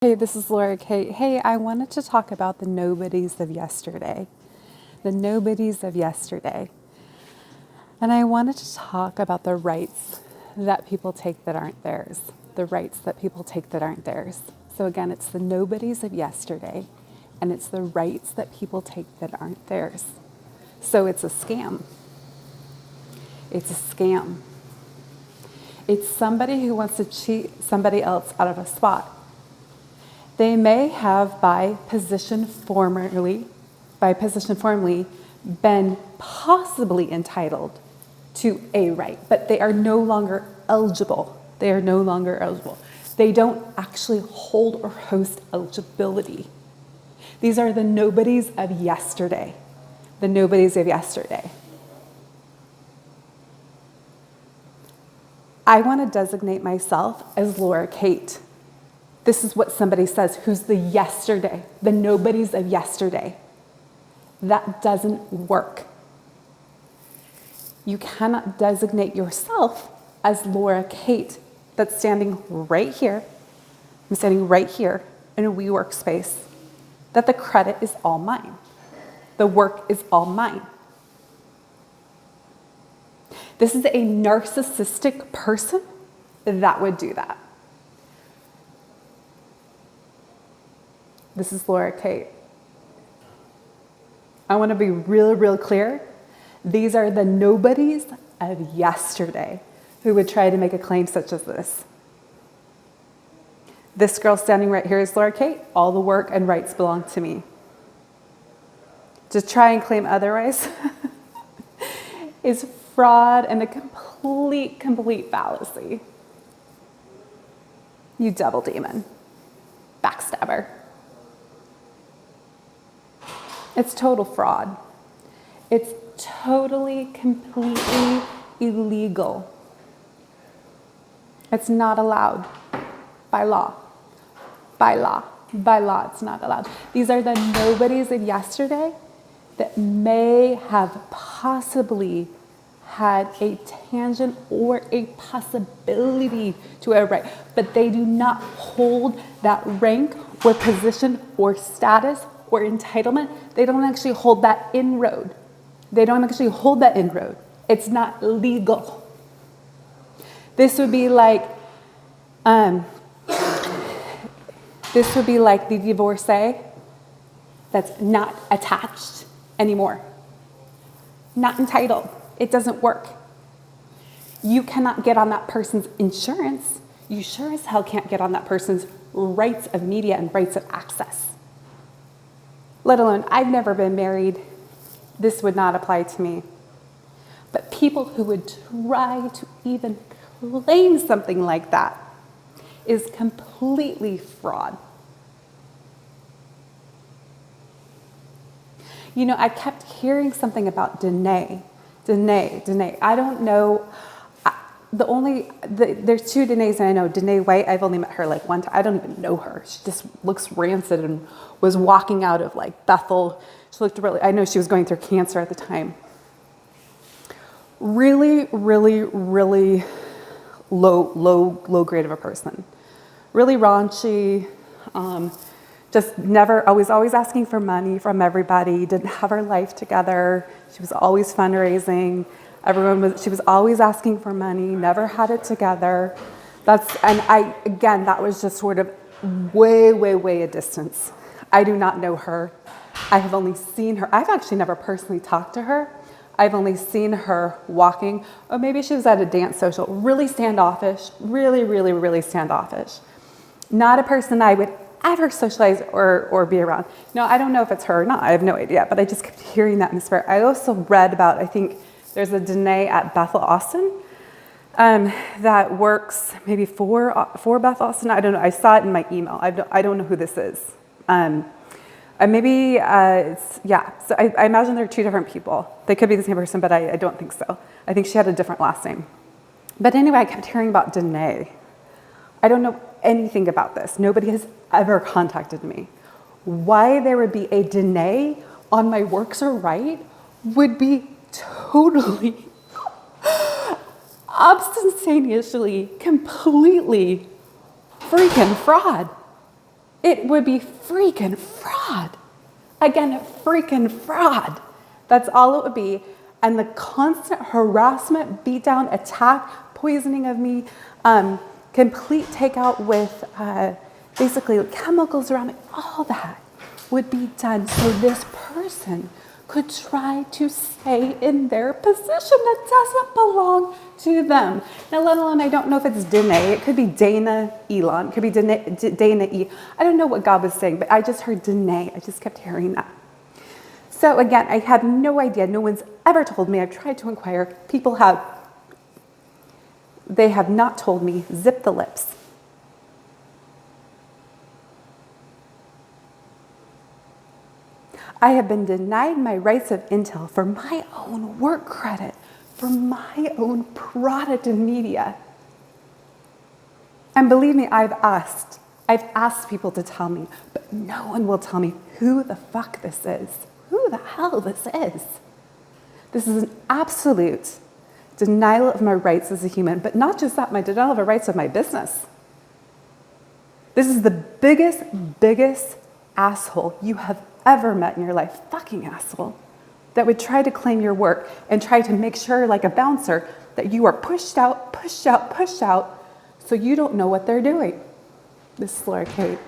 Hey, this is Laura Kate. Hey, I wanted to talk about the nobodies of yesterday. The nobodies of yesterday. And I wanted to talk about the rights that people take that aren't theirs. The rights that people take that aren't theirs. So again, it's the nobodies of yesterday, and it's the rights that people take that aren't theirs. So it's a scam. It's a scam. It's somebody who wants to cheat somebody else out of a spot. They may have, by position formally, been possibly entitled to a right, but they are no longer eligible. They are no longer eligible. They don't actually hold or host eligibility. These are the nobodies of yesterday. The nobodies of yesterday. I want to designate myself as Laura Kate. This is what somebody says, who's the yesterday, the nobodies of yesterday. That doesn't work. You cannot designate yourself as Laura Kate that's standing right here. I'm standing right here in a WeWork space, that the credit is all mine. The work is all mine. This is a narcissistic person that would do that. This is Laura Kate. I want to be real clear. These are the nobodies of yesterday who would try to make a claim such as this. This girl standing right here is Laura Kate. All the work and rights belong to me. To try and claim otherwise is fraud and a complete fallacy. You double demon. Backstabber. It's total fraud. It's totally, completely illegal. It's not allowed by law. By law, it's not allowed. These are the nobodies of yesterday that may have possibly had a tangent or a possibility to a right, but they do not hold that rank or position or status or entitlement. They don't actually hold that inroad. It's not legal. This would be like the divorcee that's not attached anymore. Not entitled. It doesn't work. You cannot get on that person's insurance. You sure as hell can't get on that person's rights of media and rights of access. Let alone, I've never been married. This would not apply to me. But people who would try to even claim something like that is completely fraud. You know, I kept hearing something about Danae. I don't know. There's two Danaes, and I know Danae White. I've only met her like one time. I don't even know her. She just looks rancid and was walking out of like Bethel. She looked really. I know she was going through cancer at the time. Really low grade of a person. Really raunchy. Just never, always asking for money from everybody. Didn't have her life together. She was always fundraising. She was always asking for money, never had it together. That was just sort of way a distance. I do not know her. I have only seen her. I've actually never personally talked to her. I've only seen her walking. Oh, maybe she was at a dance social. Really standoffish. Really standoffish. Not a person I would ever socialize or be around. No, I don't know if it's her or not. I have no idea, but I just kept hearing that in the spirit. I also read about, I think, there's a Danae at Bethel Austin that works maybe for Beth Austin. I don't know. I saw it in my email. I don't know who this is. So I imagine they're two different people. They could be the same person, but I don't think so. I think she had a different last name. But anyway, I kept hearing about Danae. I don't know anything about this. Nobody has ever contacted me. Why there would be a Danae on my Works Are Right would be totally, obscenely, completely freaking fraud. It would be freaking fraud. Again, freaking fraud. That's all it would be. And the constant harassment, beatdown, attack, poisoning of me, complete takeout with basically chemicals around me, all that would be done so this person could try to stay in their position that doesn't belong to them. Now, let alone, I don't know if it's Danae, it could be Dana Elon, it could be Dana E. I don't know what God was saying, but I just heard Danae. I just kept hearing that. So again, I had no idea. No one's ever told me. I've tried to inquire. People have. They have not told me. Zip the lips. I have been denied my rights of intel for my own work credit, for my own product and media. And believe me, I've asked people to tell me, but no one will tell me who the fuck this is, who the hell this is. This is an absolute denial of my rights as a human, but not just that, my denial of the rights of my business. This is the biggest asshole you have ever met in your life, fucking asshole, that would try to claim your work and try to make sure, like a bouncer, that you are pushed out, so you don't know what they're doing. This is Laura Kate.